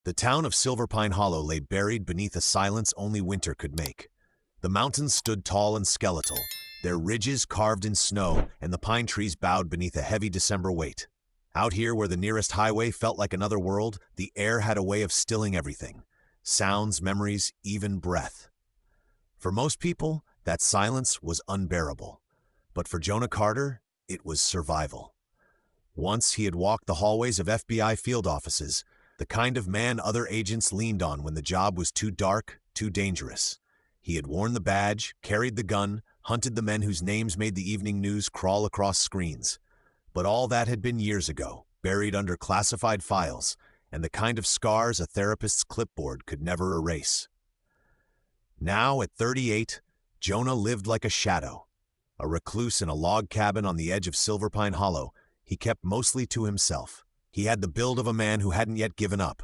The town of Silver Pine Hollow lay buried beneath a silence only winter could make. The mountains stood tall and skeletal, their ridges carved in snow, and the pine trees bowed beneath a heavy December weight. Out here where the nearest highway felt like another world, the air had a way of stilling everything. Sounds, memories, even breath. For most people, that silence was unbearable. But for Jonah Carter, it was survival. Once he had walked the hallways of FBI field offices, the kind of man other agents leaned on when the job was too dark, too dangerous. He had worn the badge, carried the gun, hunted the men whose names made the evening news crawl across screens. But all that had been years ago, buried under classified files, and the kind of scars a therapist's clipboard could never erase. Now, at 38, Jonah lived like a shadow. A recluse in a log cabin on the edge of Silver Pine Hollow, he kept mostly to himself. He had the build of a man who hadn't yet given up.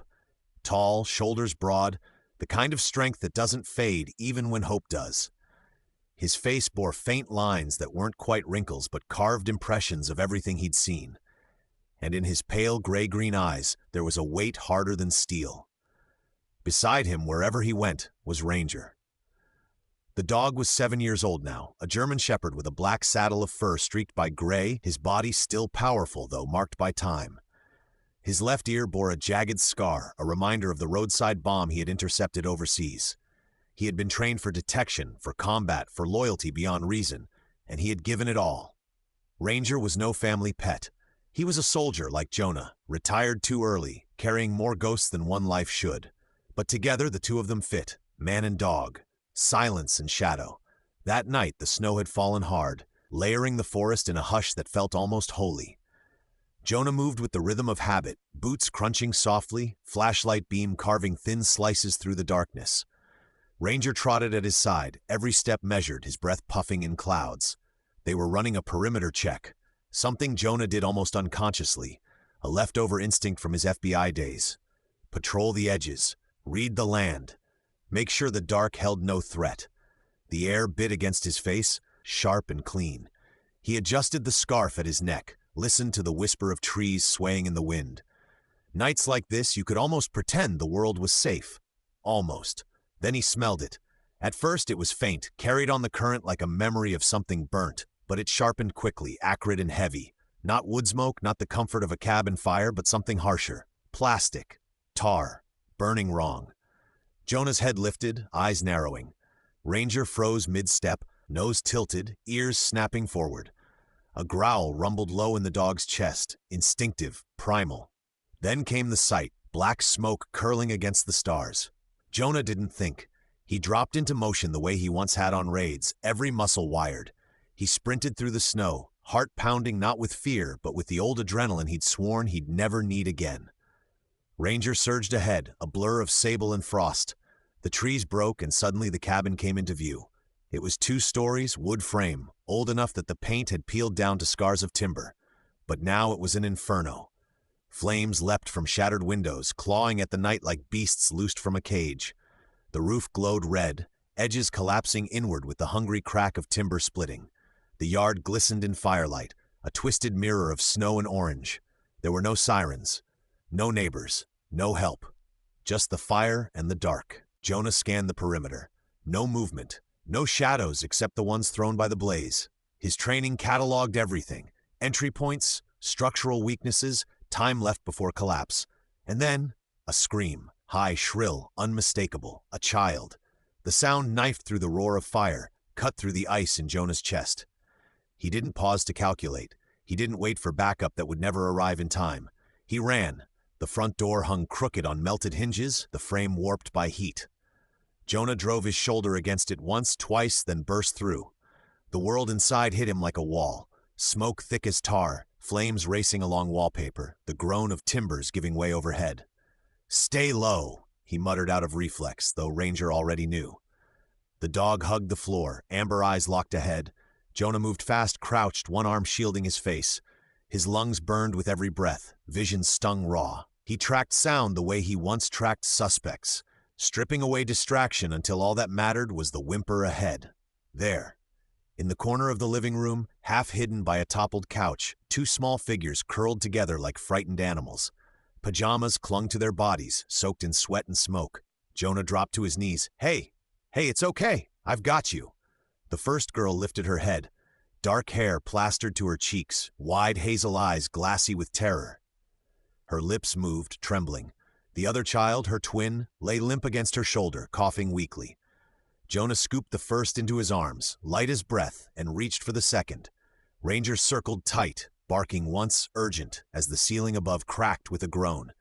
Tall, shoulders broad, the kind of strength that doesn't fade even when hope does. His face bore faint lines that weren't quite wrinkles but carved impressions of everything he'd seen. And in his pale gray-green eyes there was a weight harder than steel. Beside him, wherever he went, was Ranger. The dog was 7 years old now, a German shepherd with a black saddle of fur streaked by gray, his body still powerful though marked by time. His left ear bore a jagged scar, a reminder of the roadside bomb he had intercepted overseas. He had been trained for detection, for combat, for loyalty beyond reason, and he had given it all. Ranger was no family pet. He was a soldier like Jonah, retired too early, carrying more ghosts than one life should. But together the two of them fit, man and dog, silence and shadow. That night the snow had fallen hard, layering the forest in a hush that felt almost holy. Jonah moved with the rhythm of habit, boots crunching softly, flashlight beam carving thin slices through the darkness. Ranger trotted at his side, every step measured, his breath puffing in clouds. They were running a perimeter check, something Jonah did almost unconsciously, a leftover instinct from his FBI days. Patrol the edges, read the land, make sure the dark held no threat. The air bit against his face, sharp and clean. He adjusted the scarf at his neck, listened to the whisper of trees swaying in the wind. Nights like this, you could almost pretend the world was safe. Almost. Then he smelled it. At first it was faint, carried on the current like a memory of something burnt, but it sharpened quickly, acrid and heavy. Not wood smoke, not the comfort of a cabin fire, but something harsher. Plastic. Tar. Burning wrong. Jonah's head lifted, eyes narrowing. Ranger froze mid-step, nose tilted, ears snapping forward. A growl rumbled low in the dog's chest, instinctive, primal. Then came the sight, black smoke curling against the stars. Jonah didn't think. He dropped into motion the way he once had on raids, every muscle wired. He sprinted through the snow, heart pounding not with fear, but with the old adrenaline he'd sworn he'd never need again. Ranger surged ahead, a blur of sable and frost. The trees broke and suddenly the cabin came into view. It was 2 stories, wood frame, old enough that the paint had peeled down to scars of timber. But now it was an inferno. Flames leapt from shattered windows, clawing at the night like beasts loosed from a cage. The roof glowed red, edges collapsing inward with the hungry crack of timber splitting. The yard glistened in firelight, a twisted mirror of snow and orange. There were no sirens, no neighbors, no help. Just the fire and the dark. Jonah scanned the perimeter. No movement. No shadows except the ones thrown by the blaze. His training cataloged everything. Entry points, structural weaknesses, time left before collapse. And then, a scream. High, shrill, unmistakable. A child. The sound knifed through the roar of fire, cut through the ice in Jonah's chest. He didn't pause to calculate. He didn't wait for backup that would never arrive in time. He ran. The front door hung crooked on melted hinges, the frame warped by heat. Jonah drove his shoulder against it once, twice, then burst through. The world inside hit him like a wall. Smoke thick as tar, flames racing along wallpaper, the groan of timbers giving way overhead. "Stay low," he muttered out of reflex, though Ranger already knew. The dog hugged the floor, amber eyes locked ahead. Jonah moved fast, crouched, one arm shielding his face. His lungs burned with every breath, vision stung raw. He tracked sound the way he once tracked suspects, stripping away distraction until all that mattered was the whimper ahead. There, in the corner of the living room, half hidden by a toppled couch, 2 small figures curled together like frightened animals. Pajamas clung to their bodies, soaked in sweat and smoke. Jonah dropped to his knees. Hey, it's okay. I've got you. The first girl lifted her head, dark hair plastered to her cheeks, wide hazel eyes glassy with terror. Her lips moved, trembling. The other child, her twin, lay limp against her shoulder, coughing weakly. Jonah scooped the first into his arms, light as breath, and reached for the second. Ranger circled tight, barking once, urgent, as the ceiling above cracked with a groan.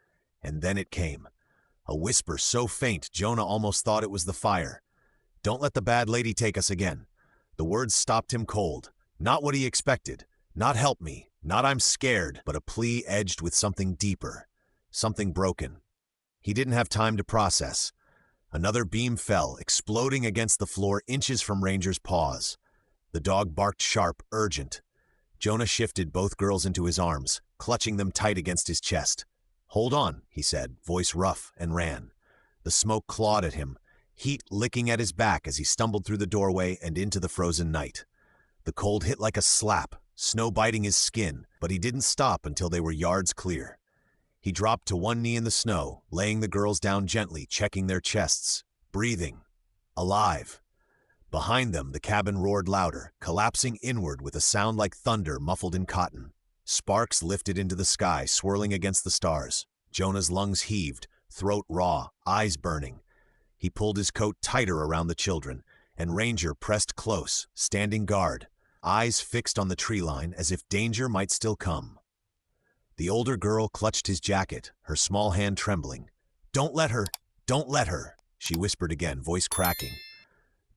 And then it came. A whisper so faint Jonah almost thought it was the fire. Don't let the bad lady take us again. The words stopped him cold. Not what he expected. Not help me. Not I'm scared, but a plea edged with something deeper. Something broken. He didn't have time to process. Another beam fell, exploding against the floor inches from Ranger's paws. The dog barked sharp, urgent. Jonah shifted both girls into his arms, clutching them tight against his chest. Hold on, he said, voice rough, and ran. The smoke clawed at him, heat licking at his back as he stumbled through the doorway and into the frozen night. The cold hit like a slap, snow biting his skin, but he didn't stop until they were yards clear. He dropped to one knee in the snow, laying the girls down gently, checking their chests, breathing, alive. Behind them, the cabin roared louder, collapsing inward with a sound like thunder muffled in cotton. Sparks lifted into the sky, swirling against the stars. Jonah's lungs heaved, throat raw, eyes burning. He pulled his coat tighter around the children, and Ranger pressed close, standing guard, eyes fixed on the tree line as if danger might still come. The older girl clutched his jacket, her small hand trembling. Don't let her, she whispered again, voice cracking.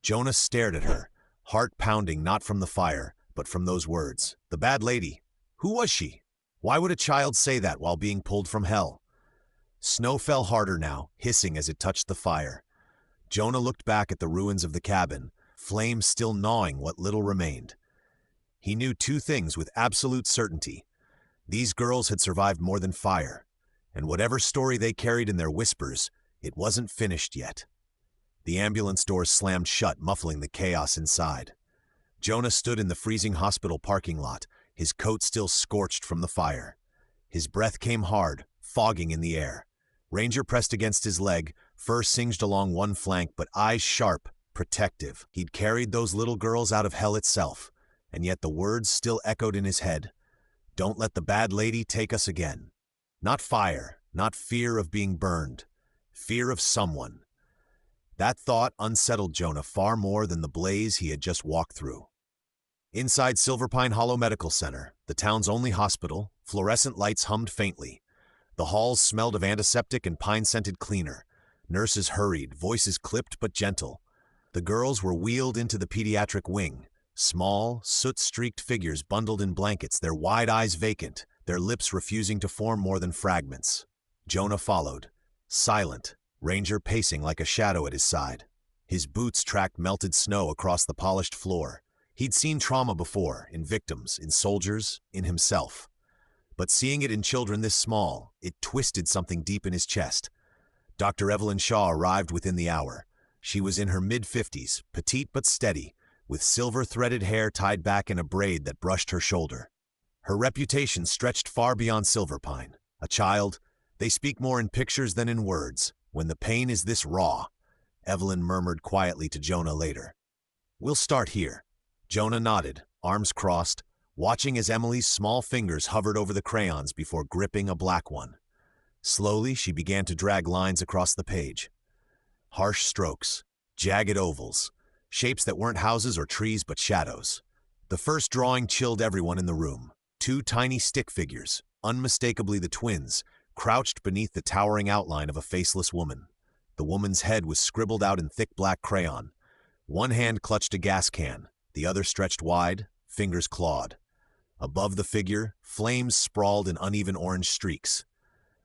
Jonah stared at her, heart pounding not from the fire, but from those words. The bad lady. Who was she? Why would a child say that while being pulled from hell? Snow fell harder now, hissing as it touched the fire. Jonah looked back at the ruins of the cabin, flames still gnawing what little remained. He knew two things with absolute certainty. These girls had survived more than fire, and whatever story they carried in their whispers, it wasn't finished yet. The ambulance doors slammed shut, muffling the chaos inside. Jonah stood in the freezing hospital parking lot, his coat still scorched from the fire. His breath came hard, fogging in the air. Ranger pressed against his leg, fur singed along one flank, but eyes sharp, protective. He'd carried those little girls out of hell itself, and yet the words still echoed in his head. Don't let the bad lady take us again. Not fire, not fear of being burned. Fear of someone. That thought unsettled Jonah far more than the blaze he had just walked through. Inside Silver Pine Hollow Medical Center, the town's only hospital, fluorescent lights hummed faintly. The halls smelled of antiseptic and pine-scented cleaner. Nurses hurried, voices clipped but gentle. The girls were wheeled into the pediatric wing, small, soot-streaked figures bundled in blankets, their wide eyes vacant, their lips refusing to form more than fragments. Jonah followed, silent, Ranger pacing like a shadow at his side. His boots tracked melted snow across the polished floor. He'd seen trauma before, in victims, in soldiers, in himself. But seeing it in children this small, it twisted something deep in his chest. Dr. Evelyn Shaw arrived within the hour. She was in her mid-50s, petite but steady, with silver-threaded hair tied back in a braid that brushed her shoulder. Her reputation stretched far beyond Silverpine. A child, they speak more in pictures than in words. When the pain is this raw, Evelyn murmured quietly to Jonah later. We'll start here. Jonah nodded, arms crossed, watching as Emily's small fingers hovered over the crayons before gripping a black one. Slowly, she began to drag lines across the page. Harsh strokes, jagged ovals, shapes that weren't houses or trees but shadows. The first drawing chilled everyone in the room. Two tiny stick figures, unmistakably the twins, crouched beneath the towering outline of a faceless woman. The woman's head was scribbled out in thick black crayon. One hand clutched a gas can, the other stretched wide, fingers clawed. Above the figure, flames sprawled in uneven orange streaks.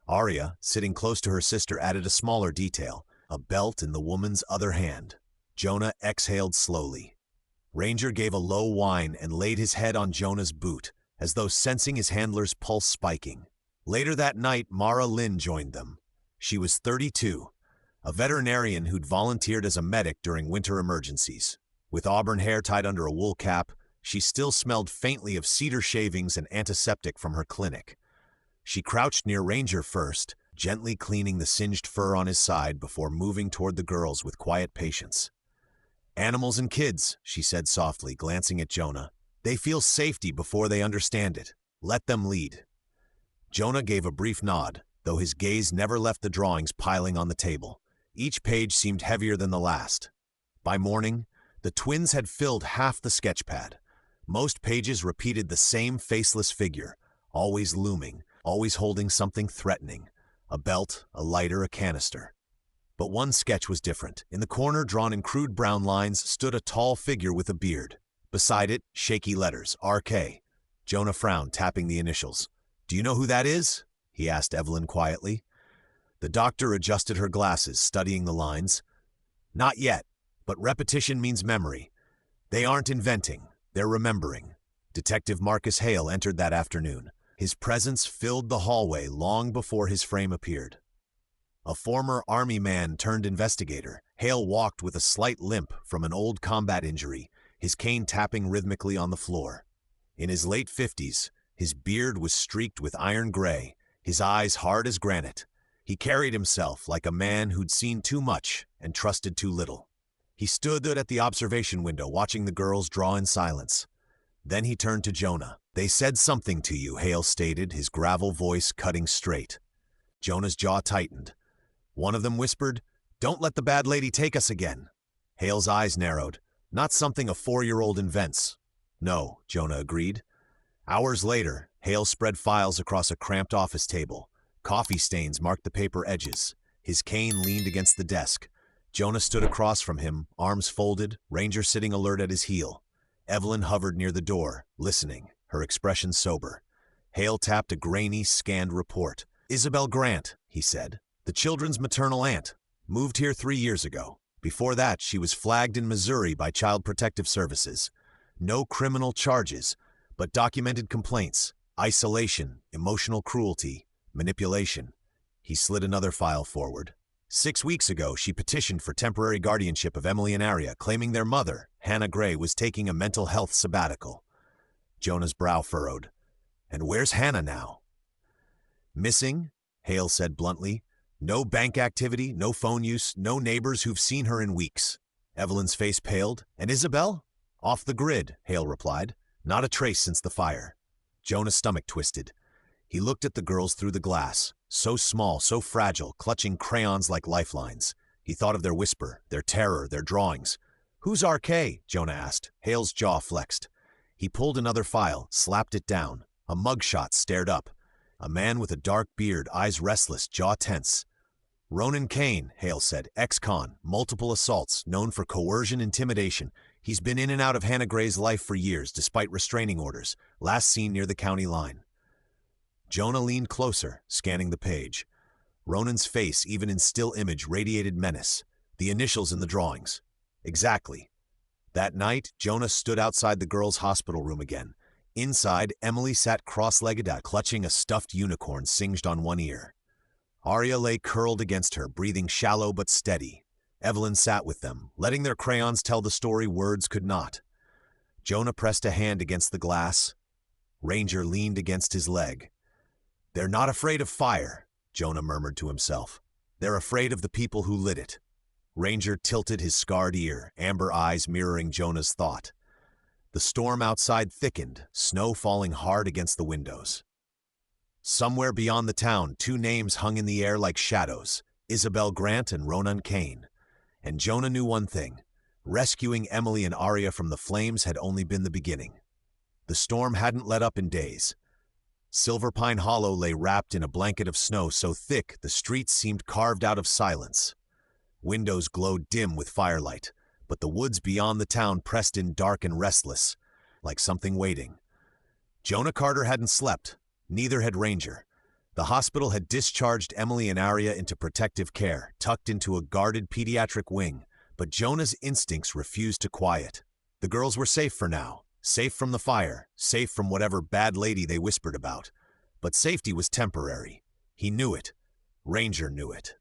Arya, sitting close to her sister, added a smaller detail, a belt in the woman's other hand. Jonah exhaled slowly. Ranger gave a low whine and laid his head on Jonah's boot, as though sensing his handler's pulse spiking. Later that night, Mara Lynn joined them. She was 32, a veterinarian who'd volunteered as a medic during winter emergencies. With auburn hair tied under a wool cap, she still smelled faintly of cedar shavings and antiseptic from her clinic. She crouched near Ranger first, gently cleaning the singed fur on his side before moving toward the girls with quiet patience. "Animals and kids," she said softly, glancing at Jonah. "They feel safety before they understand it. Let them lead." Jonah gave a brief nod, though his gaze never left the drawings piling on the table. Each page seemed heavier than the last. By morning, the twins had filled half the sketchpad. Most pages repeated the same faceless figure, always looming, always holding something threatening. A belt, a lighter, a canister. But one sketch was different. In the corner, drawn in crude brown lines, stood a tall figure with a beard. Beside it, shaky letters, RK. Jonah frowned, tapping the initials. "Do you know who that is?" he asked Evelyn quietly. The doctor adjusted her glasses, studying the lines. "Not yet, but repetition means memory. They aren't inventing, they're remembering." Detective Marcus Hale entered that afternoon. His presence filled the hallway long before his frame appeared. A former Army man turned investigator, Hale walked with a slight limp from an old combat injury, his cane tapping rhythmically on the floor. In his late 50s, his beard was streaked with iron gray, his eyes hard as granite. He carried himself like a man who'd seen too much and trusted too little. He stood at the observation window watching the girls draw in silence. Then he turned to Jonah. "They said something to you," Hale stated, his gravel voice cutting straight. Jonah's jaw tightened. One of them whispered, "Don't let the bad lady take us again." Hale's eyes narrowed. "Not something a 4-year-old invents." "No," Jonah agreed. Hours later, Hale spread files across a cramped office table. Coffee stains marked the paper edges. His cane leaned against the desk. Jonah stood across from him, arms folded, Ranger sitting alert at his heel. Evelyn hovered near the door, listening, her expression sober. Hale tapped a grainy, scanned report. "Isabel Grant," he said. "The children's maternal aunt. Moved here 3 years ago. Before that, she was flagged in Missouri by Child Protective Services. No criminal charges, but documented complaints, isolation, emotional cruelty, manipulation." He slid another file forward. 6 weeks ago, she petitioned for temporary guardianship of Emily and Aria, claiming their mother, Hannah Gray, was taking a mental health sabbatical. Jonah's brow furrowed. "And where's Hannah now?" "Missing," Hale said bluntly. "No bank activity, no phone use, no neighbors who've seen her in weeks." Evelyn's face paled. "And Isabel?" "Off the grid," Hale replied. "Not a trace since the fire." Jonah's stomach twisted. He looked at the girls through the glass, so small, so fragile, clutching crayons like lifelines. He thought of their whisper, their terror, their drawings. "Who's RK?" Jonah asked. Hale's jaw flexed. He pulled another file, slapped it down. A mugshot stared up. A man with a dark beard, eyes restless, jaw tense. "Ronan Kane," Hale said, "ex-con, multiple assaults, known for coercion, intimidation. He's been in and out of Hannah Gray's life for years, despite restraining orders, last seen near the county line." Jonah leaned closer, scanning the page. Ronan's face, even in still image, radiated menace. The initials in the drawings. Exactly. That night, Jonah stood outside the girls' hospital room again. Inside, Emily sat cross-legged, clutching a stuffed unicorn singed on one ear. Aria lay curled against her, breathing shallow but steady. Evelyn sat with them, letting their crayons tell the story words could not. Jonah pressed a hand against the glass. Ranger leaned against his leg. "They're not afraid of fire," Jonah murmured to himself. "They're afraid of the people who lit it." Ranger tilted his scarred ear, amber eyes mirroring Jonah's thought. The storm outside thickened, snow falling hard against the windows. Somewhere beyond the town, 2 names hung in the air like shadows, Isabel Grant and Ronan Kane. And Jonah knew one thing. Rescuing Emily and Aria from the flames had only been the beginning. The storm hadn't let up in days. Silver Pine Hollow lay wrapped in a blanket of snow so thick the streets seemed carved out of silence. Windows glowed dim with firelight, but the woods beyond the town pressed in dark and restless, like something waiting. Jonah Carter hadn't slept. Neither had Ranger. The hospital had discharged Emily and Aria into protective care, tucked into a guarded pediatric wing, but Jonah's instincts refused to quiet. The girls were safe for now, safe from the fire, safe from whatever bad lady they whispered about. But safety was temporary. He knew it. Ranger knew it.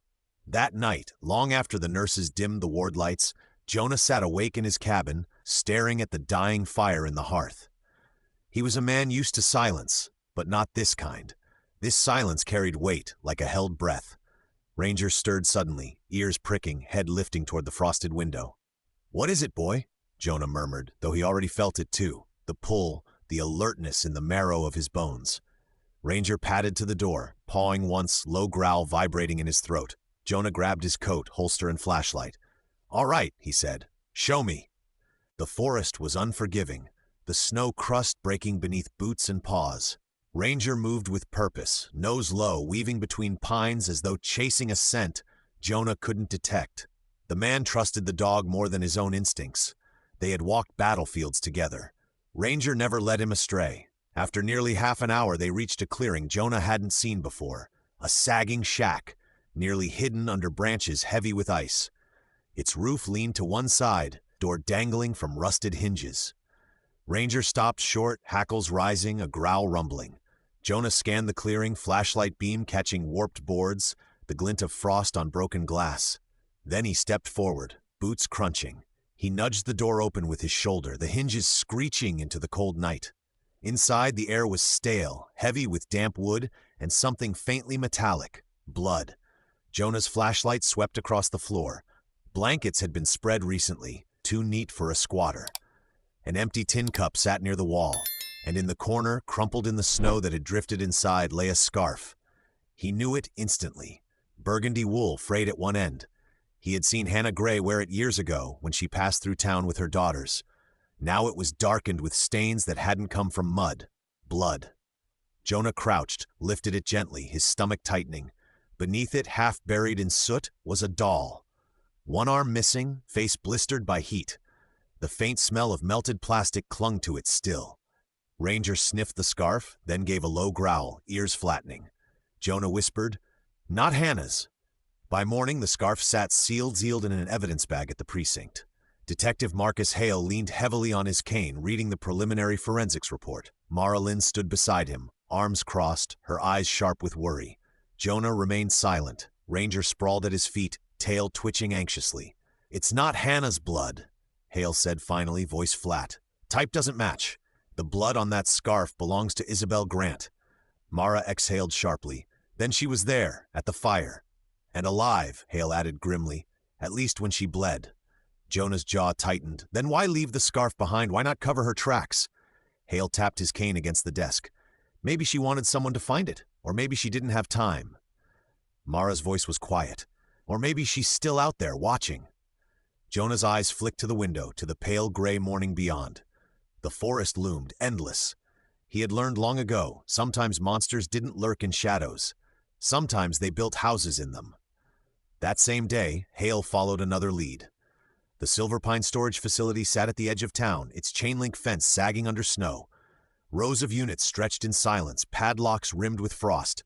That night, long after the nurses dimmed the ward lights, Jonah sat awake in his cabin, staring at the dying fire in the hearth. He was a man used to silence, but not this kind. This silence carried weight, like a held breath. Ranger stirred suddenly, ears pricking, head lifting toward the frosted window. "What is it, boy?" Jonah murmured, though he already felt it too, the pull, the alertness in the marrow of his bones. Ranger padded to the door, pawing once, low growl vibrating in his throat. Jonah grabbed his coat, holster, and flashlight. "All right," he said. "Show me." The forest was unforgiving, the snow crust breaking beneath boots and paws. Ranger moved with purpose, nose low, weaving between pines as though chasing a scent Jonah couldn't detect. The man trusted the dog more than his own instincts. They had walked battlefields together. Ranger never led him astray. After nearly half an hour, they reached a clearing Jonah hadn't seen before, a sagging shack, nearly hidden under branches heavy with ice. Its roof leaned to one side, door dangling from rusted hinges. Ranger stopped short, hackles rising, a growl rumbling. Jonah scanned the clearing, flashlight beam catching warped boards, the glint of frost on broken glass. Then he stepped forward, boots crunching. He nudged the door open with his shoulder, the hinges screeching into the cold night. Inside, the air was stale, heavy with damp wood, and something faintly metallic, blood. Jonah's flashlight swept across the floor. Blankets had been spread recently, too neat for a squatter. An empty tin cup sat near the wall, and in the corner, crumpled in the snow that had drifted inside, lay a scarf. He knew it instantly. Burgundy wool frayed at one end. He had seen Hannah Gray wear it years ago when she passed through town with her daughters. Now it was darkened with stains that hadn't come from mud, blood. Jonah crouched, lifted it gently, his stomach tightening. Beneath it, half buried in soot, was a doll. One arm missing, face blistered by heat. The faint smell of melted plastic clung to it still. Ranger sniffed the scarf, then gave a low growl, ears flattening. Jonah whispered, "Not Hannah's." By morning, the scarf sat sealed in an evidence bag at the precinct. Detective Marcus Hale leaned heavily on his cane, reading the preliminary forensics report. Mara Lynn stood beside him, arms crossed, her eyes sharp with worry. Jonah remained silent. Ranger sprawled at his feet, tail twitching anxiously. "It's not Hannah's blood," Hale said finally, voice flat. "Type doesn't match. The blood on that scarf belongs to Isabel Grant." Mara exhaled sharply. "Then she was there, at the fire. And alive," Hale added grimly, "at least when she bled." Jonah's jaw tightened. "Then why leave the scarf behind? Why not cover her tracks?" Hale tapped his cane against the desk. "Maybe she wanted someone to find it, or maybe she didn't have time." Mara's voice was quiet. "Or maybe she's still out there, watching." Jonah's eyes flicked to the window, to the pale gray morning beyond. The forest loomed, endless. He had learned long ago, sometimes monsters didn't lurk in shadows. Sometimes they built houses in them. That same day, Hale followed another lead. The Silver Pine storage facility sat at the edge of town, its chain-link fence sagging under snow. Rows of units stretched in silence, padlocks rimmed with frost.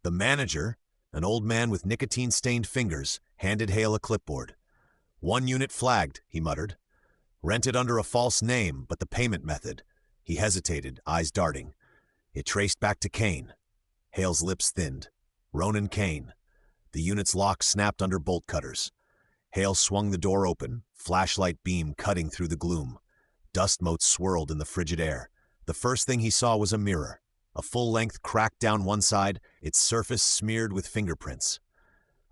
The manager, an old man with nicotine-stained fingers, handed Hale a clipboard. "One unit flagged," he muttered. "Rented under a false name, but the payment method." He hesitated, eyes darting. It traced back to Kane. Hale's lips thinned. Ronan Kane. The unit's lock snapped under bolt cutters. Hale swung the door open, flashlight beam cutting through the gloom. Dust motes swirled in the frigid air. The first thing he saw was a mirror. A full-length crack down one side, its surface smeared with fingerprints.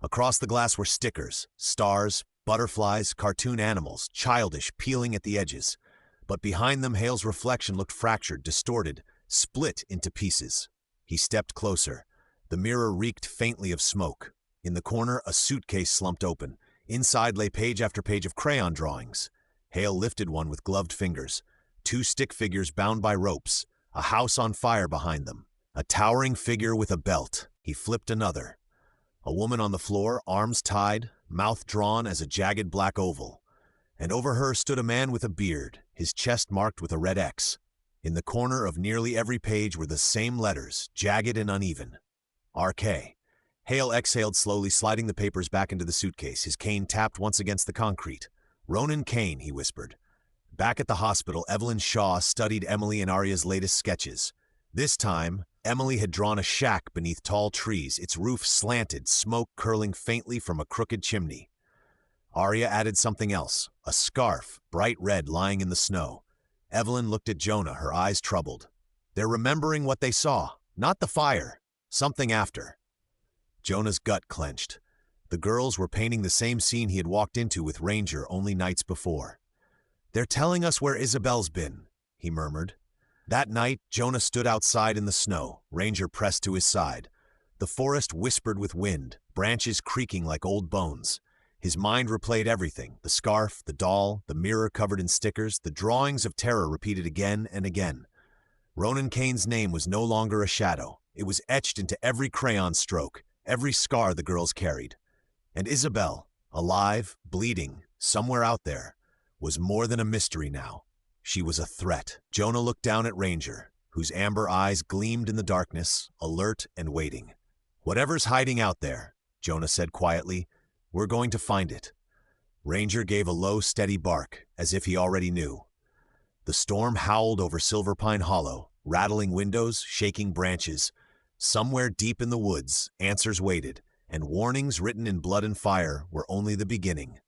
Across the glass were stickers, stars, butterflies, cartoon animals, childish, peeling at the edges. But behind them, Hale's reflection looked fractured, distorted, split into pieces. He stepped closer. The mirror reeked faintly of smoke. In the corner, a suitcase slumped open. Inside lay page after page of crayon drawings. Hale lifted one with gloved fingers. 2 stick figures bound by ropes. A house on fire behind them. A towering figure with a belt. He flipped another. A woman on the floor, arms tied, mouth drawn as a jagged black oval. And over her stood a man with a beard, his chest marked with a red X. In the corner of nearly every page were the same letters, jagged and uneven. RK. Hale exhaled slowly, sliding the papers back into the suitcase. His cane tapped once against the concrete. "Ronan Kane," he whispered. Back at the hospital, Evelyn Shaw studied Emily and Arya's latest sketches. This time, Emily had drawn a shack beneath tall trees, its roof slanted, smoke curling faintly from a crooked chimney. Arya added something else, a scarf, bright red, lying in the snow. Evelyn looked at Jonah, her eyes troubled. "They're remembering what they saw, not the fire," Something after. Jonah's gut clenched. The girls were painting the same scene he had walked into with Ranger only nights before. "They're telling us where Isabel's been," he murmured. That night, Jonah stood outside in the snow, Ranger pressed to his side. The forest whispered with wind, branches creaking like old bones. His mind replayed everything: the scarf, the doll, the mirror covered in stickers, the drawings of terror repeated again and again. Ronan Kane's name was no longer a shadow. It was etched into every crayon stroke, every scar the girls carried. And Isabel, alive, bleeding, somewhere out there, was more than a mystery now. She was a threat. Jonah looked down at Ranger, whose amber eyes gleamed in the darkness, alert and waiting. "Whatever's hiding out there," Jonah said quietly, "we're going to find it." Ranger gave a low, steady bark, as if he already knew. The storm howled over Silverpine Hollow, rattling windows, shaking branches. Somewhere deep in the woods, answers waited, and warnings written in blood and fire were only the beginning.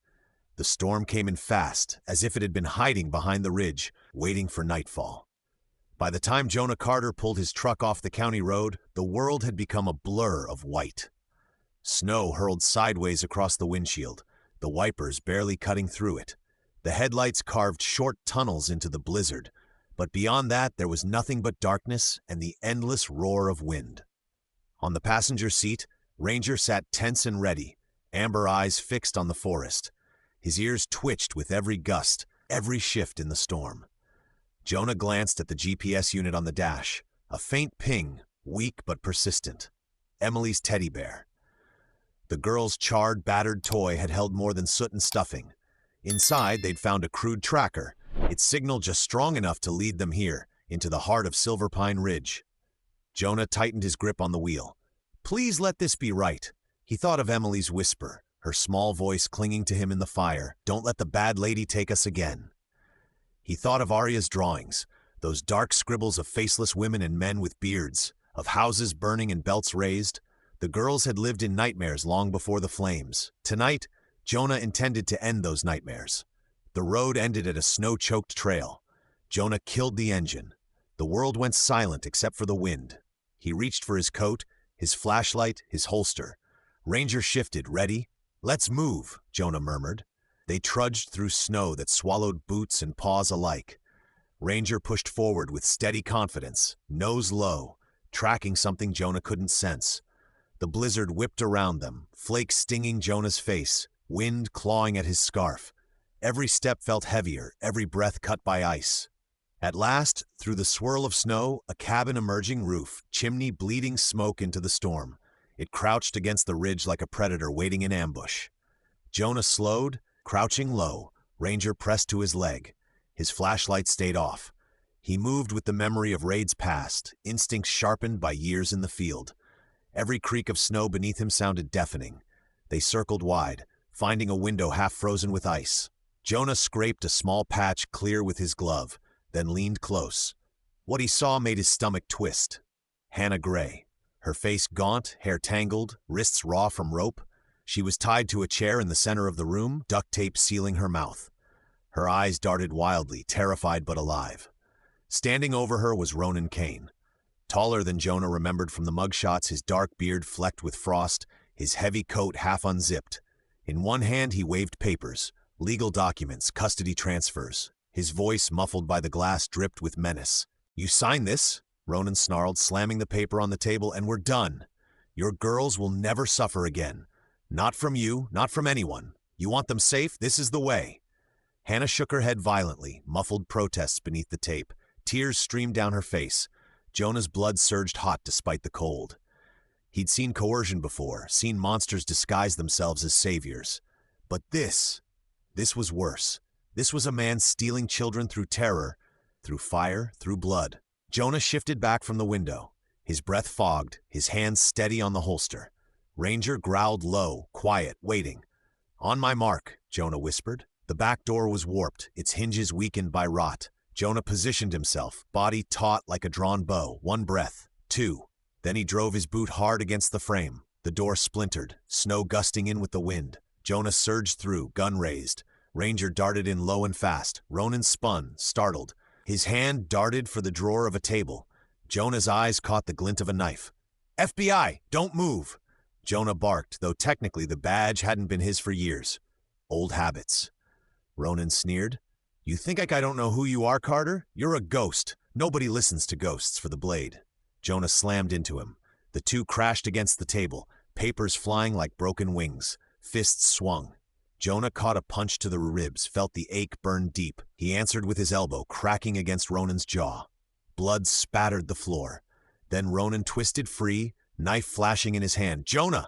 The storm came in fast, as if it had been hiding behind the ridge, waiting for nightfall. By the time Jonah Carter pulled his truck off the county road, the world had become a blur of white. Snow hurled sideways across the windshield, the wipers barely cutting through it. The headlights carved short tunnels into the blizzard, but beyond that there was nothing but darkness and the endless roar of wind. On the passenger seat, Ranger sat tense and ready, amber eyes fixed on the forest. His ears twitched with every gust, every shift in the storm. Jonah glanced at the GPS unit on the dash. A faint ping, weak but persistent. Emily's teddy bear. The girl's charred, battered toy had held more than soot and stuffing. Inside, they'd found a crude tracker, its signal just strong enough to lead them here, into the heart of Silverpine Ridge. Jonah tightened his grip on the wheel. "Please let this be right." He thought of Emily's whisper, her small voice clinging to him in the fire. "Don't let the bad lady take us again." He thought of Arya's drawings, those dark scribbles of faceless women and men with beards, of houses burning and belts raised. The girls had lived in nightmares long before the flames. Tonight, Jonah intended to end those nightmares. The road ended at a snow-choked trail. Jonah killed the engine. The world went silent except for the wind. He reached for his coat, his flashlight, his holster. Ranger shifted, ready? "Let's move," Jonah murmured. They trudged through snow that swallowed boots and paws alike. Ranger pushed forward with steady confidence, nose low, tracking something Jonah couldn't sense. The blizzard whipped around them, flakes stinging Jonah's face, wind clawing at his scarf. Every step felt heavier, every breath cut by ice. At last, through the swirl of snow, a cabin emerging roof, chimney bleeding smoke into the storm. It crouched against the ridge like a predator waiting in ambush. Jonah slowed, crouching low. Ranger pressed to his leg. His flashlight stayed off. He moved with the memory of raids past, instincts sharpened by years in the field. Every creak of snow beneath him sounded deafening. They circled wide, finding a window half frozen with ice. Jonah scraped a small patch clear with his glove, then leaned close. What he saw made his stomach twist. Hannah Gray. Her face gaunt, hair tangled, wrists raw from rope. She was tied to a chair in the center of the room, duct tape sealing her mouth. Her eyes darted wildly, terrified but alive. Standing over her was Ronan Kane. Taller than Jonah remembered from the mugshots, his dark beard flecked with frost, his heavy coat half unzipped. In one hand he waved papers, legal documents, custody transfers. His voice, muffled by the glass, dripped with menace. "You sign this," Ronan snarled, slamming the paper on the table, "and we're done. Your girls will never suffer again. Not from you, not from anyone. You want them safe? This is the way." Hannah shook her head violently, muffled protests beneath the tape. Tears streamed down her face. Jonah's blood surged hot despite the cold. He'd seen coercion before, seen monsters disguise themselves as saviors. But this was worse. This was a man stealing children through terror, through fire, through blood. Jonah shifted back from the window, his breath fogged, his hands steady on the holster. Ranger growled low, quiet, waiting. "On my mark," Jonah whispered. The back door was warped, its hinges weakened by rot. Jonah positioned himself, body taut like a drawn bow. One breath, two. Then he drove his boot hard against the frame. The door splintered, snow gusting in with the wind. Jonah surged through, gun raised. Ranger darted in low and fast. Ronan spun, startled. His hand darted for the drawer of a table. Jonah's eyes caught the glint of a knife. FBI, don't move! Jonah barked, though technically the badge hadn't been his for years. Old habits. Ronan sneered. You think like I don't know who you are, Carter? You're a ghost. Nobody listens to ghosts for the blade. Jonah slammed into him. The two crashed against the table, papers flying like broken wings. Fists swung. Jonah caught a punch to the ribs, felt the ache burn deep. He answered with his elbow, cracking against Ronan's jaw. Blood spattered the floor. Then Ronan twisted free, knife flashing in his hand. Jonah!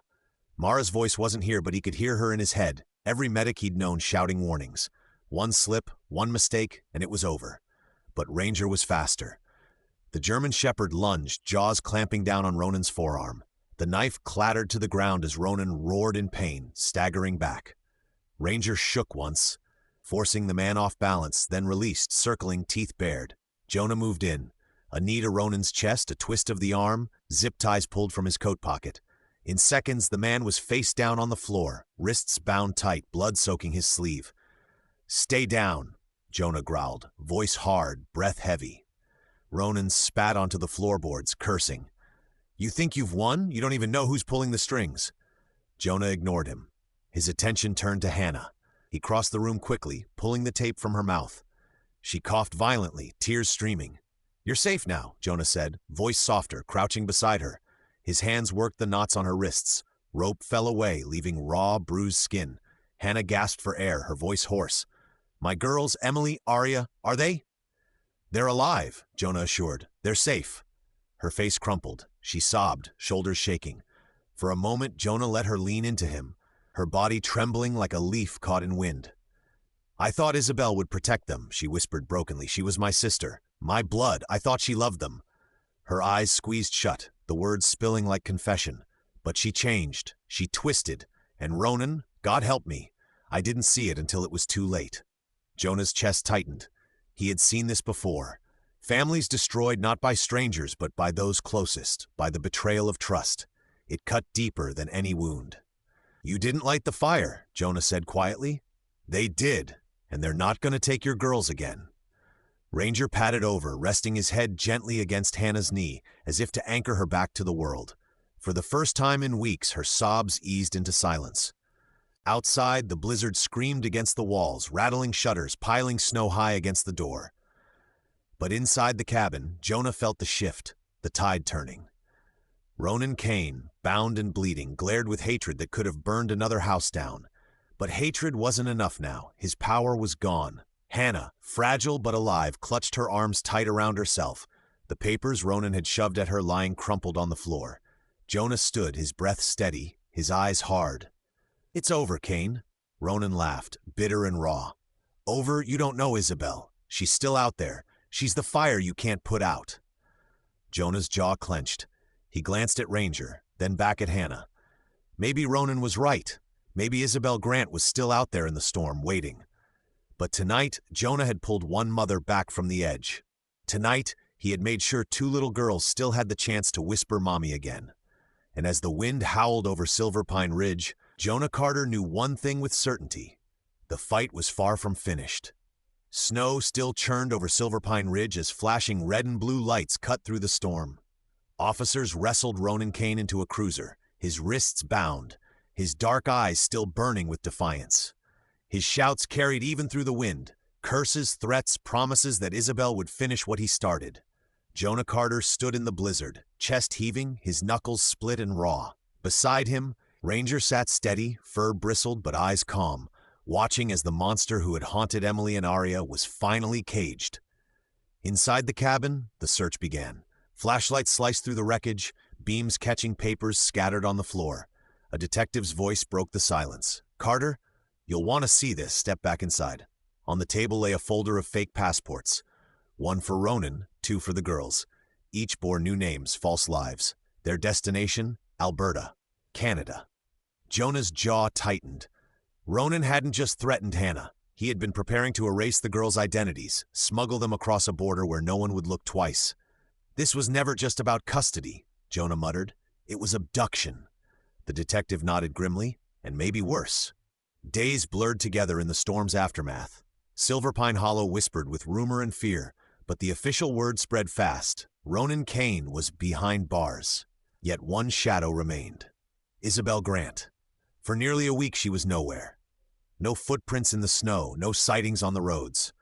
Mara's voice wasn't here, but he could hear her in his head. Every medic he'd known shouting warnings. One slip, one mistake, and it was over. But Ranger was faster. The German Shepherd lunged, jaws clamping down on Ronan's forearm. The knife clattered to the ground as Ronan roared in pain, staggering back. Ranger shook once, forcing the man off balance, then released, circling, teeth bared. Jonah moved in. A knee to Ronan's chest, a twist of the arm, zip ties pulled from his coat pocket. In seconds, the man was face down on the floor, wrists bound tight, blood soaking his sleeve. Stay down, Jonah growled, voice hard, breath heavy. Ronan spat onto the floorboards, cursing. You think you've won? You don't even know who's pulling the strings. Jonah ignored him. His attention turned to Hannah. He crossed the room quickly, pulling the tape from her mouth. She coughed violently, tears streaming. You're safe now, Jonah said, voice softer, crouching beside her. His hands worked the knots on her wrists. Rope fell away, leaving raw, bruised skin. Hannah gasped for air, her voice hoarse. My girls, Emily, Arya, are they? They're alive, Jonah assured. They're safe. Her face crumpled. She sobbed, shoulders shaking. For a moment, Jonah let her lean into him, her body trembling like a leaf caught in wind. I thought Isabel would protect them, she whispered brokenly. She was my sister. My blood. I thought she loved them. Her eyes squeezed shut, the words spilling like confession. But she changed. She twisted. And Ronan, God help me, I didn't see it until it was too late. Jonah's chest tightened. He had seen this before. Families destroyed not by strangers, but by those closest, by the betrayal of trust. It cut deeper than any wound. You didn't light the fire, Jonah said quietly. They did, and they're not going to take your girls again. Ranger patted over, resting his head gently against Hannah's knee, as if to anchor her back to the world. For the first time in weeks, her sobs eased into silence. Outside, the blizzard screamed against the walls, rattling shutters, piling snow high against the door. But inside the cabin, Jonah felt the shift, the tide turning. Ronan Kane, bound and bleeding, glared with hatred that could have burned another house down. But hatred wasn't enough now. His power was gone. Hannah, fragile but alive, clutched her arms tight around herself. The papers Ronan had shoved at her lying crumpled on the floor. Jonah stood, his breath steady, his eyes hard. It's over, Kane. Ronan laughed, bitter and raw. Over? You don't know Isabel. She's still out there. She's the fire you can't put out. Jonah's jaw clenched. He glanced at Ranger, then back at Hannah. Maybe Ronan was right. Maybe Isabel Grant was still out there in the storm, waiting. But tonight, Jonah had pulled one mother back from the edge. Tonight, he had made sure two little girls still had the chance to whisper mommy again. And as the wind howled over Silver Pine Ridge, Jonah Carter knew one thing with certainty. The fight was far from finished. Snow still churned over Silver Pine Ridge as flashing red and blue lights cut through the storm. Officers wrestled Ronan Kane into a cruiser, his wrists bound, his dark eyes still burning with defiance. His shouts carried even through the wind, curses, threats, promises that Isabel would finish what he started. Jonah Carter stood in the blizzard, chest heaving, his knuckles split and raw. Beside him, Ranger sat steady, fur bristled but eyes calm, watching as the monster who had haunted Emily and Arya was finally caged. Inside the cabin, the search began. Flashlights sliced through the wreckage, beams catching papers scattered on the floor. A detective's voice broke the silence. Carter, you'll want to see this. Step back inside. On the table lay a folder of fake passports. One for Ronan, two for the girls. Each bore new names, false lives. Their destination, Alberta, Canada. Jonah's jaw tightened. Ronan hadn't just threatened Hannah. He had been preparing to erase the girls' identities, smuggle them across a border where no one would look twice. This was never just about custody, Jonah muttered. It was abduction. The detective nodded grimly, and maybe worse. Days blurred together in the storm's aftermath. Silver Pine Hollow whispered with rumor and fear, but the official word spread fast. Ronan Kane was behind bars. Yet one shadow remained. Isabel Grant. For nearly a week she was nowhere. No footprints in the snow, no sightings on the roads.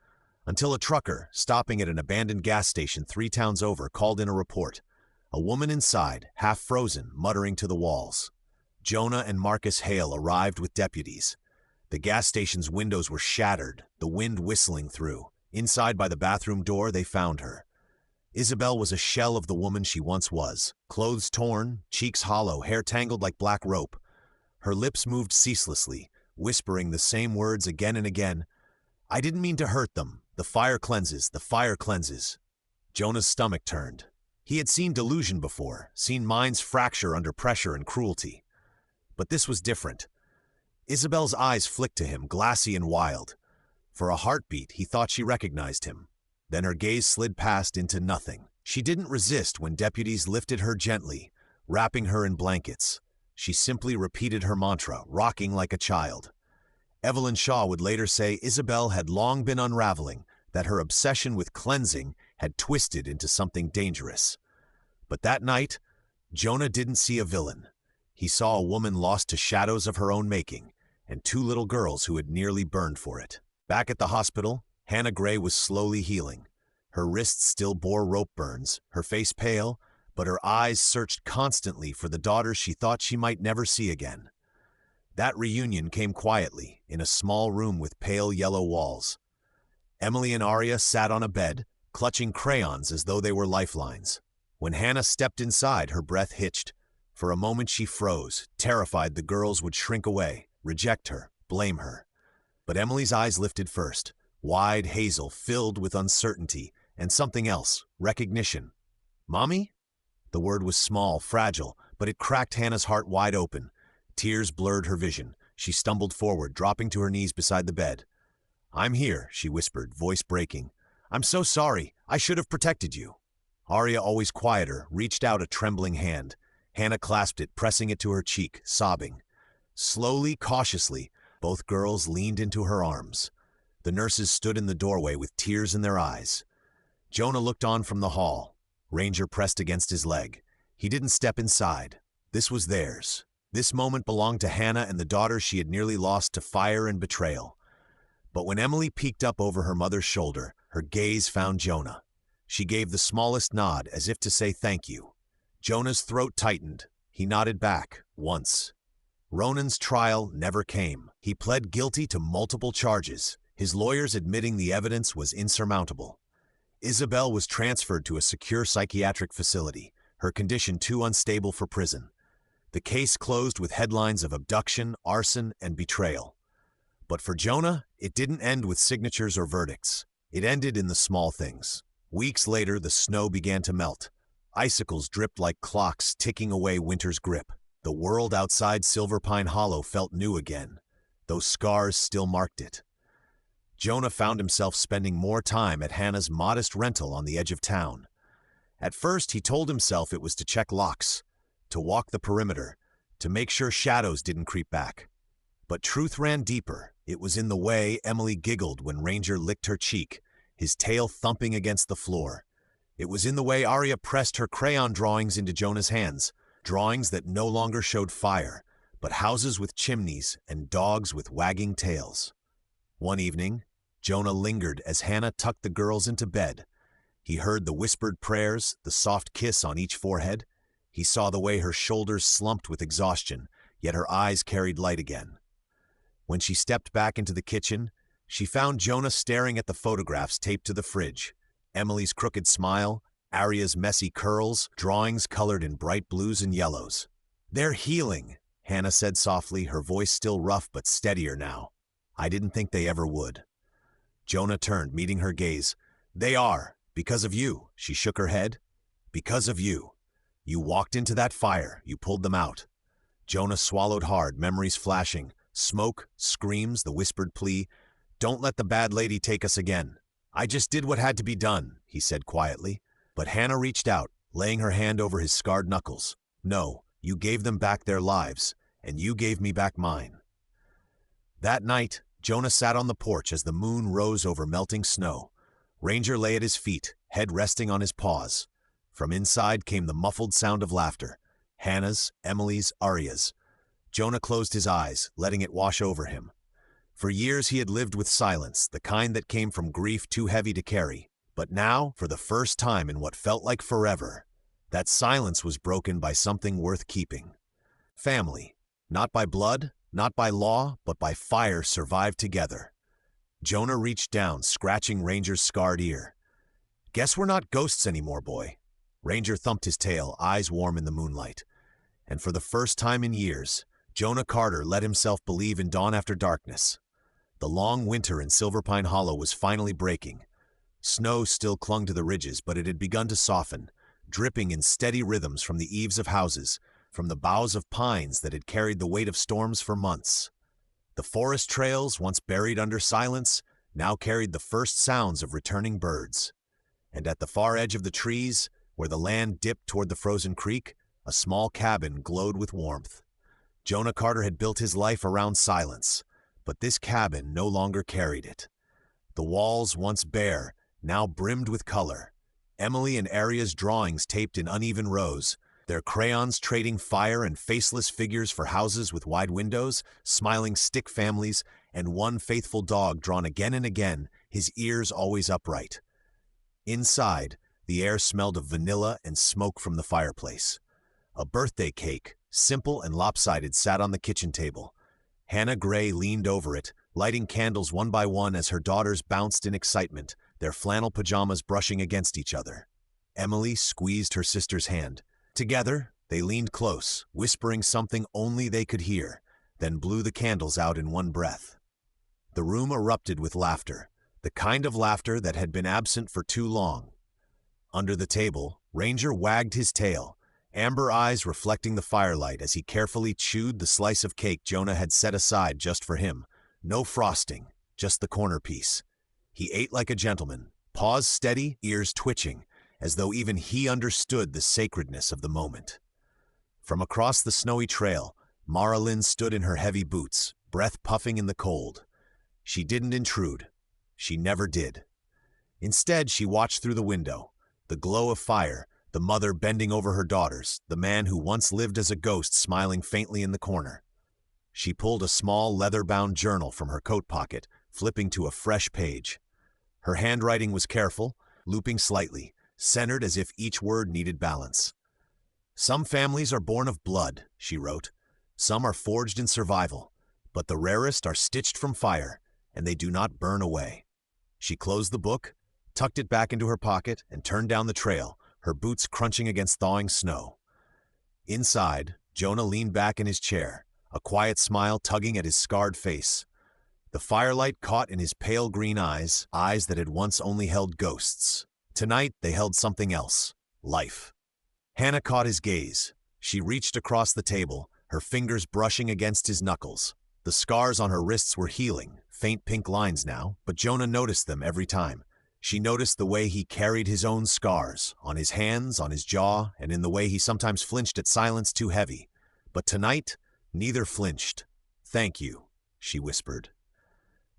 Until a trucker, stopping at an abandoned gas station 3 towns over, called in a report. A woman inside, half frozen, muttering to the walls. Jonah and Marcus Hale arrived with deputies. The gas station's windows were shattered, the wind whistling through. Inside by the bathroom door, they found her. Isabel was a shell of the woman she once was. Clothes torn, cheeks hollow, hair tangled like black rope. Her lips moved ceaselessly, whispering the same words again and again. "I didn't mean to hurt them. The fire cleanses, the fire cleanses." Jonah's stomach turned. He had seen delusion before, seen minds fracture under pressure and cruelty. But this was different. Isabel's eyes flicked to him, glassy and wild. For a heartbeat, he thought she recognized him. Then her gaze slid past into nothing. She didn't resist when deputies lifted her gently, wrapping her in blankets. She simply repeated her mantra, rocking like a child. Evelyn Shaw would later say Isabel had long been unraveling, that her obsession with cleansing had twisted into something dangerous. But that night, Jonah didn't see a villain. He saw a woman lost to shadows of her own making, and 2 little girls who had nearly burned for it. Back at the hospital, Hannah Gray was slowly healing. Her wrists still bore rope burns, her face pale, but her eyes searched constantly for the daughters she thought she might never see again. That reunion came quietly, in a small room with pale yellow walls. Emily and Aria sat on a bed, clutching crayons as though they were lifelines. When Hannah stepped inside, her breath hitched. For a moment she froze, terrified the girls would shrink away, reject her, blame her. But Emily's eyes lifted first, wide hazel, filled with uncertainty, and something else, recognition. "Mommy?" The word was small, fragile, but it cracked Hannah's heart wide open. Tears blurred her vision. She stumbled forward, dropping to her knees beside the bed. "I'm here," she whispered, voice breaking. "I'm so sorry. I should have protected you." Aria, always quieter, reached out a trembling hand. Hannah clasped it, pressing it to her cheek, sobbing. Slowly, cautiously, both girls leaned into her arms. The nurses stood in the doorway with tears in their eyes. Jonah looked on from the hall. Ranger pressed against his leg. He didn't step inside. This was theirs. This moment belonged to Hannah and the daughters she had nearly lost to fire and betrayal. But when Emily peeked up over her mother's shoulder, her gaze found Jonah. She gave the smallest nod, as if to say thank you. Jonah's throat tightened. He nodded back, once. Ronan's trial never came. He pled guilty to multiple charges, his lawyers admitting the evidence was insurmountable. Isabel was transferred to a secure psychiatric facility, her condition too unstable for prison. The case closed with headlines of abduction, arson, and betrayal. But for Jonah, it didn't end with signatures or verdicts. It ended in the small things. Weeks later, the snow began to melt. Icicles dripped like clocks, ticking away winter's grip. The world outside Silver Pine Hollow felt new again. Those scars still marked it. Jonah found himself spending more time at Hannah's modest rental on the edge of town. At first, he told himself it was to check locks, to walk the perimeter, to make sure shadows didn't creep back. But truth ran deeper. It was in the way Emily giggled when Ranger licked her cheek, his tail thumping against the floor. It was in the way Aria pressed her crayon drawings into Jonah's hands, drawings that no longer showed fire, but houses with chimneys and dogs with wagging tails. One evening, Jonah lingered as Hannah tucked the girls into bed. He heard the whispered prayers, the soft kiss on each forehead. He saw the way her shoulders slumped with exhaustion, yet her eyes carried light again. When she stepped back into the kitchen, she found Jonah staring at the photographs taped to the fridge. Emily's crooked smile, Aria's messy curls, drawings colored in bright blues and yellows. "They're healing," Hannah said softly, her voice still rough but steadier now. "I didn't think they ever would." Jonah turned, meeting her gaze. "They are, because of you," she shook her head. "Because of you. You walked into that fire, you pulled them out." Jonah swallowed hard, memories flashing. Smoke, screams, the whispered plea. "Don't let the bad lady take us again." "I just did what had to be done," he said quietly. But Hannah reached out, laying her hand over his scarred knuckles. "No, you gave them back their lives, and you gave me back mine." That night, Jonah sat on the porch as the moon rose over melting snow. Ranger lay at his feet, head resting on his paws. From inside came the muffled sound of laughter. Hannah's, Emily's, Arya's. Jonah closed his eyes, letting it wash over him. For years he had lived with silence, the kind that came from grief too heavy to carry. But now, for the first time in what felt like forever, that silence was broken by something worth keeping. Family. Not by blood, not by law, but by fire survived together. Jonah reached down, scratching Ranger's scarred ear. "Guess we're not ghosts anymore, boy." Ranger thumped his tail, eyes warm in the moonlight. And for the first time in years, Jonah Carter let himself believe in dawn after darkness. The long winter in Silverpine Hollow was finally breaking. Snow still clung to the ridges, but it had begun to soften, dripping in steady rhythms from the eaves of houses, from the boughs of pines that had carried the weight of storms for months. The forest trails, once buried under silence, now carried the first sounds of returning birds. And at the far edge of the trees, where the land dipped toward the frozen creek, a small cabin glowed with warmth. Jonah Carter had built his life around silence, but this cabin no longer carried it. The walls, once bare, now brimmed with color. Emily and Arya's drawings taped in uneven rows, their crayons trading fire and faceless figures for houses with wide windows, smiling stick families, and one faithful dog drawn again and again, his ears always upright. Inside, the air smelled of vanilla and smoke from the fireplace. A birthday cake, simple and lopsided, sat on the kitchen table. Hannah Gray leaned over it, lighting candles one by one as her daughters bounced in excitement, their flannel pajamas brushing against each other. Emily squeezed her sister's hand. Together, they leaned close, whispering something only they could hear, then blew the candles out in one breath. The room erupted with laughter, the kind of laughter that had been absent for too long. Under the table, Ranger wagged his tail, amber eyes reflecting the firelight as he carefully chewed the slice of cake Jonah had set aside just for him. No frosting, just the corner piece. He ate like a gentleman, paws steady, ears twitching, as though even he understood the sacredness of the moment. From across the snowy trail, Mara Lynn stood in her heavy boots, breath puffing in the cold. She didn't intrude. She never did. Instead, she watched through the window, the glow of fire, the mother bending over her daughters, the man who once lived as a ghost smiling faintly in the corner. She pulled a small leather-bound journal from her coat pocket, flipping to a fresh page. Her handwriting was careful, looping slightly, centered as if each word needed balance. "Some families are born of blood," she wrote. "Some are forged in survival, but the rarest are stitched from fire, and they do not burn away." She closed the book, tucked it back into her pocket, and turned down the trail, her boots crunching against thawing snow. Inside, Jonah leaned back in his chair, a quiet smile tugging at his scarred face. The firelight caught in his pale green eyes, eyes that had once only held ghosts. Tonight, they held something else, life. Hannah caught his gaze. She reached across the table, her fingers brushing against his knuckles. The scars on her wrists were healing, faint pink lines now, but Jonah noticed them every time. She noticed the way he carried his own scars, on his hands, on his jaw, and in the way he sometimes flinched at silence too heavy. But tonight, neither flinched. "Thank you," she whispered.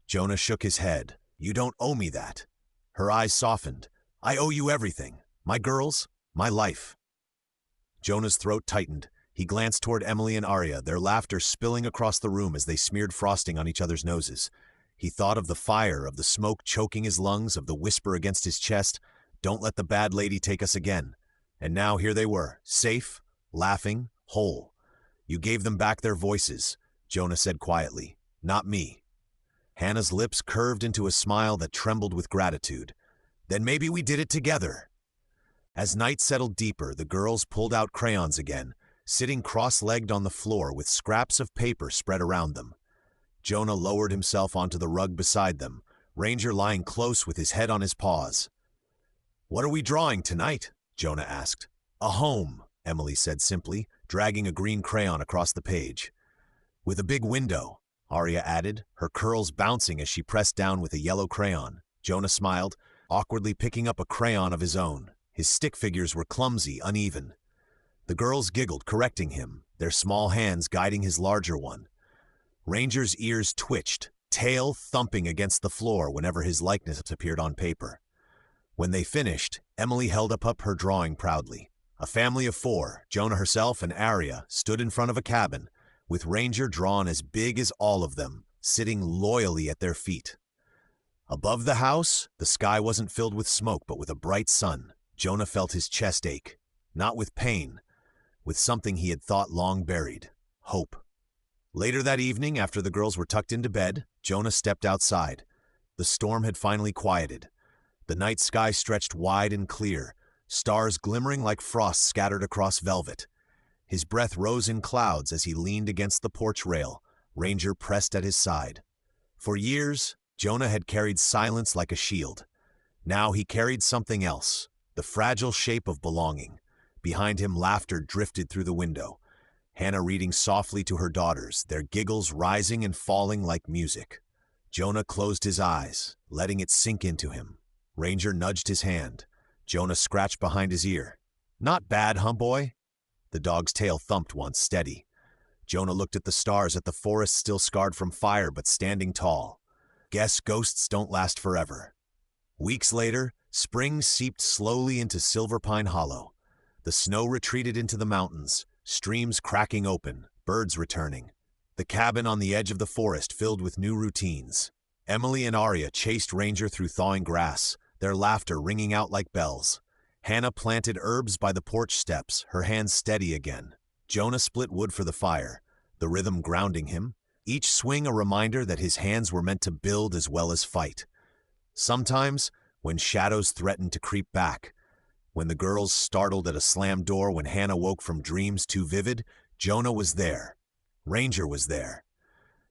Jonah shook his head. "You don't owe me that." Her eyes softened. "I owe you everything. My girls, my life." Jonah's throat tightened. He glanced toward Emily and Arya, their laughter spilling across the room as they smeared frosting on each other's noses. He thought of the fire, of the smoke choking his lungs, of the whisper against his chest, "Don't let the bad lady take us again." And now here they were, safe, laughing, whole. "You gave them back their voices," Jonah said quietly. "Not me." Hannah's lips curved into a smile that trembled with gratitude. "Then maybe we did it together." As night settled deeper, the girls pulled out crayons again, sitting cross-legged on the floor with scraps of paper spread around them. Jonah lowered himself onto the rug beside them, Ranger lying close with his head on his paws. "What are we drawing tonight?" Jonah asked. "A home," Emily said simply, dragging a green crayon across the page. "With a big window," Arya added, her curls bouncing as she pressed down with a yellow crayon. Jonah smiled, awkwardly picking up a crayon of his own. His stick figures were clumsy, uneven. The girls giggled, correcting him, their small hands guiding his larger one. Ranger's ears twitched, tail thumping against the floor whenever his likeness appeared on paper. When they finished, Emily held up her drawing proudly, A family of four, Jonah herself and Arya, stood in front of a cabin, with Ranger drawn as big as all of them, sitting loyally at their feet. Above the house, the sky wasn't filled with smoke but with a bright sun. Jonah felt his chest ache, not with pain, with something he had thought long buried: hope. Later that evening, after the girls were tucked into bed, Jonah stepped outside. The storm had finally quieted. The night sky stretched wide and clear, stars glimmering like frost scattered across velvet. His breath rose in clouds as he leaned against the porch rail, Ranger pressed at his side. For years, Jonah had carried silence like a shield. Now he carried something else, the fragile shape of belonging. Behind him, laughter drifted through the window. Hannah reading softly to her daughters, their giggles rising and falling like music. Jonah closed his eyes, letting it sink into him. Ranger nudged his hand. Jonah scratched behind his ear. "Not bad, huh, boy?" The dog's tail thumped once, steady. Jonah looked at the stars, at the forest still scarred from fire but standing tall. Guess ghosts don't last forever. Weeks later, spring seeped slowly into Silver Pine Hollow. The snow retreated into the mountains, streams cracking open, birds returning. The cabin on the edge of the forest filled with new routines. Emily and Arya chased Ranger through thawing grass, their laughter ringing out like bells. Hannah planted herbs by the porch steps, her hands steady again. Jonah split wood for the fire, the rhythm grounding him, each swing a reminder that his hands were meant to build as well as fight. Sometimes, when shadows threatened to creep back, when the girls startled at a slammed door, when Hannah woke from dreams too vivid, Jonah was there. Ranger was there.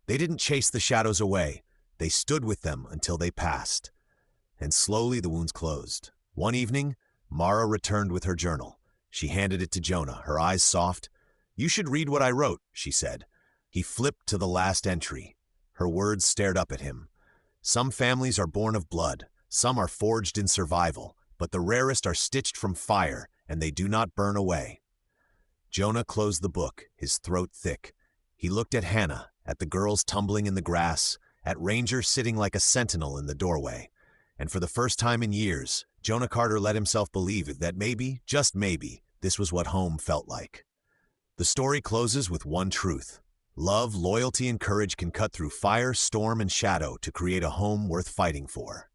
They didn't chase the shadows away. They stood with them until they passed. And slowly the wounds closed. One evening, Mara returned with her journal. She handed it to Jonah, her eyes soft. "You should read what I wrote," she said. He flipped to the last entry. Her words stared up at him. "Some families are born of blood, some are forged in survival, but the rarest are stitched from fire, and they do not burn away." Jonah closed the book, his throat thick. He looked at Hannah, at the girls tumbling in the grass, at Ranger sitting like a sentinel in the doorway. And for the first time in years, Jonah Carter let himself believe that maybe, just maybe, this was what home felt like. The story closes with one truth. Love, loyalty, and courage can cut through fire, storm, and shadow to create a home worth fighting for.